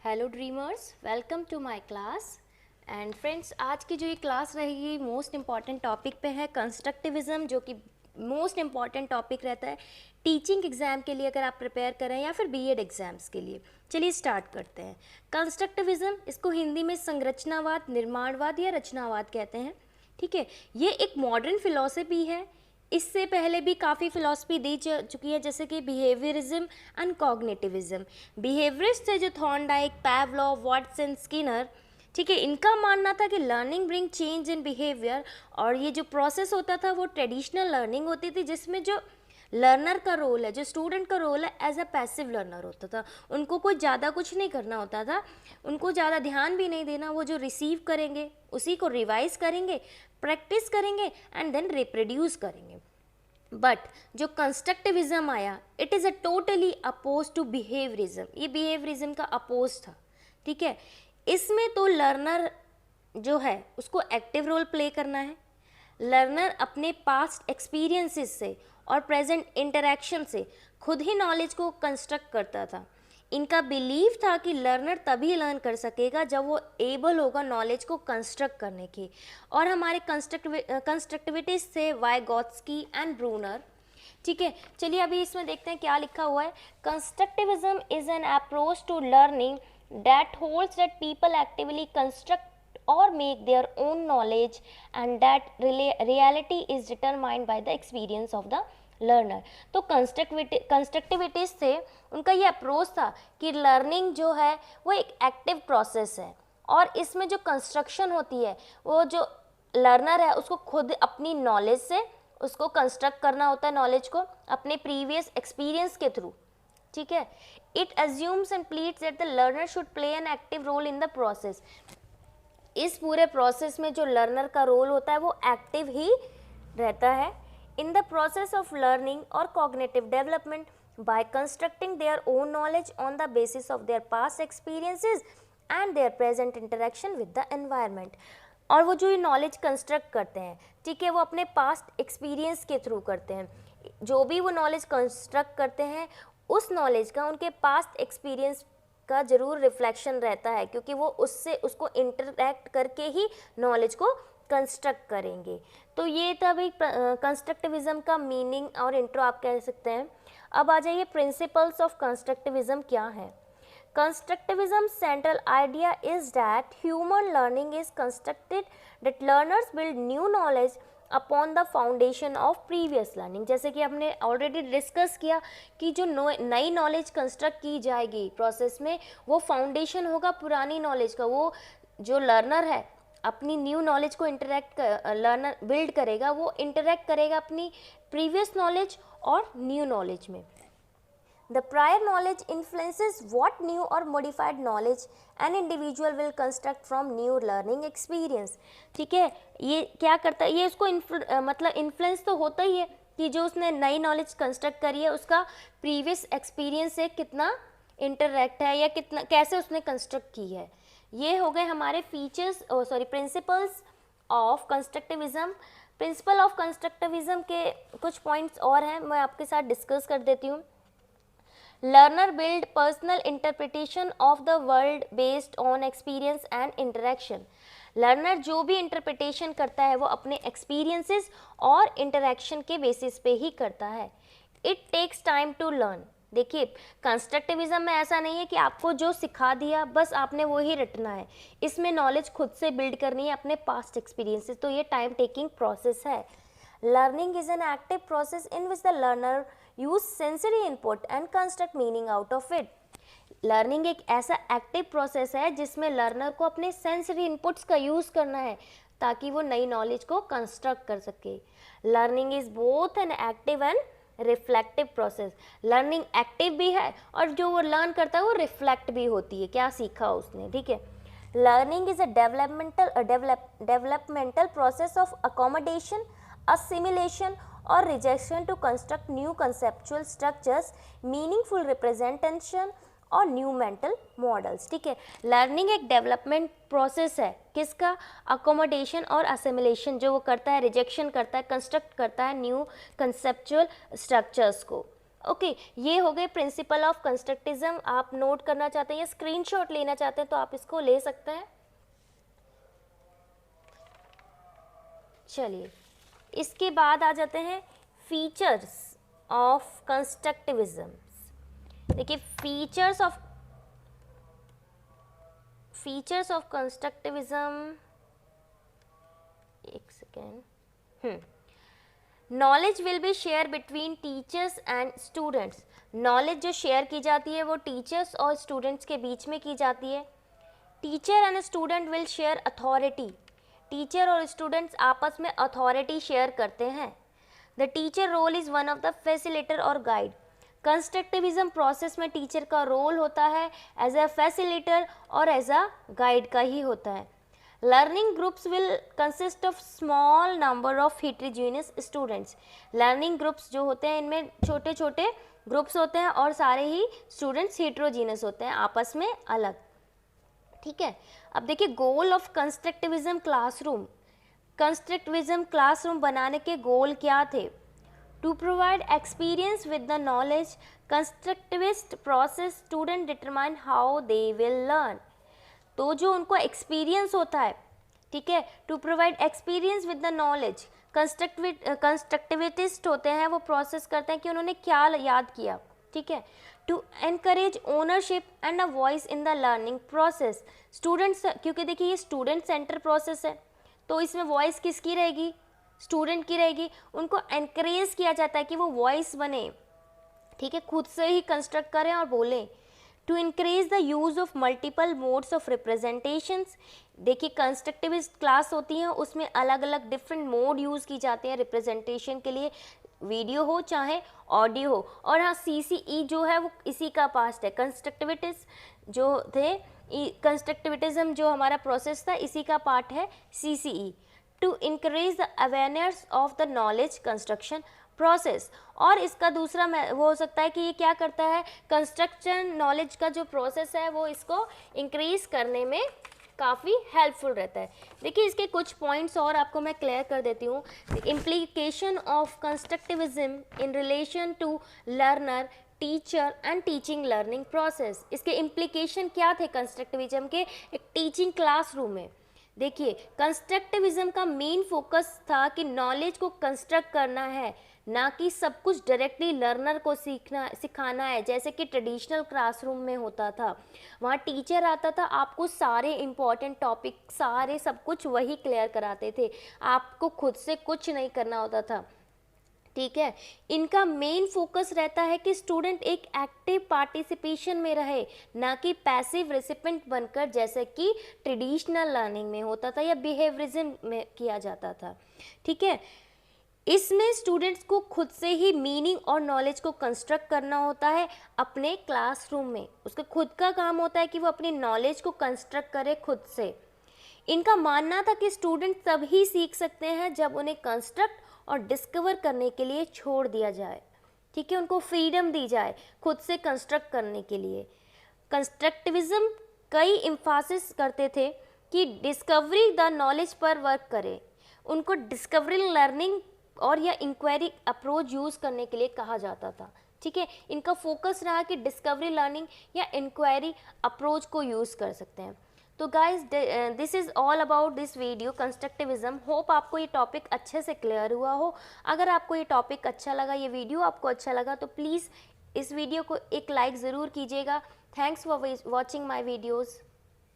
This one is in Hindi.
Hello dreamers, welcome to my class. And friends, आज की जो ये क्लास रहेगी मोस्ट इम्पॉर्टेंट टॉपिक पे है कंस्ट्रक्टिविज़म, जो कि मोस्ट इम्पॉर्टेंट टॉपिक रहता है टीचिंग एग्ज़ाम के लिए अगर आप प्रिपेयर करें या फिर बीएड एग्ज़ाम्स के लिए। चलिए स्टार्ट करते हैं। कंस्ट्रक्टिविज़म, इसको हिंदी में संरचनावाद, निर्माणवाद या रचनावाद कहते हैं। ठीक है, ये एक मॉडर्न फिलॉसफी है। इससे पहले भी काफ़ी फिलॉसफी दी चुकी है, जैसे कि बिहेवियरिज्म एंड कॉग्निटिविज्म। बिहेवियरिस्ट है जो थॉर्नडाइक, पैवलॉव, वाटसन, स्किनर। ठीक है, इनका मानना था कि learning bring change in behaviour, और ये जो प्रोसेस होता था वो ट्रेडिशनल लर्निंग होती थी, जिसमें जो लर्नर का रोल है, जो स्टूडेंट का रोल है, एज अ पैसिव लर्नर होता था। उनको कोई ज़्यादा कुछ नहीं करना होता था, उनको ज़्यादा ध्यान भी नहीं देना। वो जो रिसीव करेंगे उसी को रिवाइज करेंगे, प्रैक्टिस करेंगे एंड देन रिप्रोड्यूस करेंगे। बट जो कंस्ट्रक्टिविज्म आया, it is a totally oppose to behaviourism. ये बिहेवियरिज्म का अपोज था। ठीक है, इसमें तो लर्नर जो है उसको एक्टिव रोल प्ले करना है। लर्नर अपने पास्ट एक्सपीरियंसेस से और प्रेजेंट इंटरेक्शन से खुद ही नॉलेज को कंस्ट्रक्ट करता था। इनका बिलीव था कि लर्नर तभी लर्न कर सकेगा जब वो एबल होगा नॉलेज को कंस्ट्रक्ट करने की। और हमारे कंस्ट्रक्टिविटीज थे वाइगॉत्स्की एंड ब्रूनर। ठीक है, चलिए अभी इसमें देखते हैं क्या लिखा हुआ है। Constructivism is an approach to learning that holds that people actively construct or make their own knowledge and that reality is determined by the experience of the learner। तो कंस्ट्रक्टिविटीज से उनका ये अप्रोच था कि लर्निंग जो है वो एक एक्टिव प्रोसेस है, और इसमें जो कंस्ट्रक्शन होती है वो जो लर्नर है उसको खुद अपनी नॉलेज से उसको कंस्ट्रक्ट करना होता है, नॉलेज को अपने प्रीवियस एक्सपीरियंस के थ्रू। ठीक है, it assumes and pleads that the learner should play an active role in the process. इस पूरे प्रोसेस में जो लर्नर का रोल होता है वो एक्टिव ही रहता है। In the process of learning और cognitive development by constructing their own knowledge on the basis of their past experiences and their present interaction with the environment. और वो जो ये नॉलेज कंस्ट्रक्ट करते हैं, ठीक है, वो अपने पास्ट एक्सपीरियंस के थ्रू करते हैं। जो भी वो नॉलेज कंस्ट्रक्ट करते हैं उस नॉलेज का उनके पास्ट एक्सपीरियंस का जरूर रिफ्लेक्शन रहता है, क्योंकि वो उसको इंटरैक्ट करके ही नॉलेज को कंस्ट्रक्ट करेंगे। तो ये तब एक कंस्ट्रक्टिविज्म का मीनिंग और इंट्रो आप कह सकते हैं। अब आ जाइए, प्रिंसिपल्स ऑफ कंस्ट्रक्टिविज्म क्या है। Constructivism central idea is that human learning is constructed, that learners build new knowledge upon the foundation of previous learning. जैसे कि हमने ऑलरेडी डिस्कस किया कि जो नई नॉलेज कंस्ट्रक्ट की जाएगी प्रोसेस में, वो फाउंडेशन होगा पुरानी नॉलेज का। वो जो लर्नर है अपनी न्यू नॉलेज को लर्नर बिल्ड करेगा, वो इंटरेक्ट करेगा अपनी प्रीवियस नॉलेज और न्यू नॉलेज में। The prior knowledge influences what new or modified knowledge an individual will construct from new learning experience। ठीक है, ये क्या करता है, ये उसको मतलब इन्फ्लुएंस तो होता ही है कि जो उसने नई नॉलेज कंस्ट्रक्ट करी है उसका प्रीवियस एक्सपीरियंस से कितना इंटरैक्ट है या कितना कैसे उसने कंस्ट्रक्ट की है। ये हो गए हमारे principles of constructivism. Principle of constructivism के कुछ पॉइंट्स और हैं, मैं आपके साथ डिस्कस कर देती हूँ। Learner build personal interpretation of the world based on experience and interaction। Learner जो भी इंटरप्रिटेशन करता है वो अपने एक्सपीरियंसेस और इंटरेक्शन के बेसिस पे ही करता है। It takes time to learn. देखिए, कंस्ट्रक्टिविज्म में ऐसा नहीं है कि आपको जो सिखा दिया बस आपने वो ही रटना है। इसमें नॉलेज खुद से बिल्ड करनी है अपने पास्ट एक्सपीरियंसेस, तो ये टाइम टेकिंग प्रोसेस है। Learning is an active process in which the learner use sensory input and construct meaning out of it. Learning एक ऐसा एक्टिव प्रोसेस है जिसमें लर्नर को अपने सेंसरी इनपुट्स का यूज़ करना है ताकि वो नई नॉलेज को कंस्ट्रक्ट कर सके। Learning is both an active and reflective process. Learning active भी है और जो वो लर्न करता है वो रिफ्लेक्ट भी होती है, क्या सीखा उसने। ठीक है, learning is a developmental process of accommodation, assimilation or rejection to construct new conceptual structures, meaningful representation और न्यू मेंटल मॉडल्स। ठीक है, लर्निंग एक डेवलपमेंट प्रोसेस है किसका, अकोमोडेशन और असिमिलेशन, जो वो करता है, रिजेक्शन करता है, कंस्ट्रक्ट करता है न्यू कंसेप्चुअल स्ट्रक्चर्स को। ओके, ये हो गए प्रिंसिपल ऑफ कंस्ट्रक्टिज्म। आप नोट करना चाहते हैं या स्क्रीनशॉट लेना चाहते हैं तो आप इसको ले सकते हैं। चलिए, इसके बाद आ जाते हैं फीचर्स ऑफ कंस्ट्रक्टिविज्म। देखिए, फीचर्स ऑफ कंस्ट्रक्टिविज्म, एक second. Knowledge will be share between teachers and students. Knowledge जो शेयर की जाती है वो टीचर्स और स्टूडेंट्स के बीच में की जाती है। Teacher and student will share authority. Teacher और स्टूडेंट्स आपस में अथॉरिटी शेयर करते हैं। The teacher role is one of the facilitator और गाइड। कंस्ट्रक्टिविज्म प्रोसेस में टीचर का रोल होता है एज अ फैसिलिटेटर और एज अ गाइड का ही होता है। Learning groups will consist of small number of heterogeneous students. Learning groups जो होते हैं इनमें छोटे छोटे ग्रुप्स होते हैं और सारे ही स्टूडेंट्स हेटेरोजेनियस होते हैं, आपस में अलग। ठीक है, अब देखिए goal of constructivism classroom. Constructivism classroom बनाने के गोल क्या थे? To provide experience with the knowledge constructivist process student determine how they will learn. तो जो उनको एक्सपीरियंस होता है, ठीक है, to provide experience with the knowledge, constructivist होते हैं वो प्रोसेस करते हैं कि उन्होंने क्या याद किया। ठीक है, to encourage ownership and a voice in the learning process. Students, क्योंकि देखिए ये स्टूडेंट सेंटर प्रोसेस है तो इसमें वॉइस किसकी रहेगी? स्टूडेंट की रहेगी। उनको एनकरेज किया जाता है कि वो वॉइस बने, ठीक है, खुद से ही कंस्ट्रक्ट करें और बोलें। To increase the use of multiple modes of representations. देखिए कंस्ट्रक्टिविस्ट क्लास होती हैं उसमें अलग अलग डिफरेंट मोड यूज़ की जाते हैं रिप्रेजेंटेशन के लिए, वीडियो हो चाहे ऑडियो हो। और हाँ, CCE जो है वो इसी का पास्ट है। कंस्ट्रक्टिविज्म जो हमारा प्रोसेस था इसी का पार्ट है CCE। To increase the awareness of the knowledge construction process. और इसका दूसरा वो हो सकता है कि ये क्या करता है, कंस्ट्रक्शन नॉलेज का जो प्रोसेस है वो इसको इंक्रीज करने में काफ़ी हेल्पफुल रहता है। देखिए इसके कुछ पॉइंट्स और आपको मैं क्लियर कर देती हूँ। Implication of constructivism in relation to learner, teacher and teaching learning process. इसके इम्प्लीकेशन क्या थे कंस्ट्रक्टिविज्म के एक टीचिंग क्लासरूम में? देखिए कंस्ट्रक्टिविज्म का मेन फोकस था कि नॉलेज को कंस्ट्रक्ट करना है, ना कि सब कुछ डायरेक्टली लर्नर को सिखाना है जैसे कि ट्रेडिशनल क्लासरूम में होता था। वहाँ टीचर आता था, आपको सारे इम्पॉर्टेंट टॉपिक सारे सब कुछ वही क्लियर कराते थे, आपको खुद से कुछ नहीं करना होता था। ठीक है, इनका मेन फोकस रहता है कि स्टूडेंट एक एक्टिव पार्टिसिपेशन में रहे, ना कि पैसिव रेसिपेंट बनकर जैसे कि ट्रेडिशनल लर्निंग में होता था या बिहेवियरिज्म में किया जाता था। ठीक है, इसमें स्टूडेंट्स को खुद से ही मीनिंग और नॉलेज को कंस्ट्रक्ट करना होता है अपने क्लासरूम में। उसका खुद का काम होता है कि वो अपनी नॉलेज को कंस्ट्रक्ट करे खुद से। इनका मानना था कि स्टूडेंट तभी सीख सकते हैं जब उन्हें कंस्ट्रक्ट और डिस्कवर करने के लिए छोड़ दिया जाए। ठीक है, उनको फ्रीडम दी जाए खुद से कंस्ट्रक्ट करने के लिए। कंस्ट्रक्टिविज्म कई एम्फासिस करते थे कि डिस्कवरी द नॉलेज पर वर्क करे। उनको डिस्कवरी लर्निंग और या इंक्वायरी अप्रोच यूज़ करने के लिए कहा जाता था। ठीक है, इनका फोकस रहा कि डिस्कवरी लर्निंग या इंक्वायरी अप्रोच को यूज़ कर सकते हैं। तो guys this is all about this video constructivism. Hope आपको ये टॉपिक अच्छे से क्लियर हुआ हो। अगर आपको ये टॉपिक अच्छा लगा, ये वीडियो आपको अच्छा लगा तो प्लीज़ इस वीडियो को एक लाइक ज़रूर कीजिएगा। Thanks for watching my videos.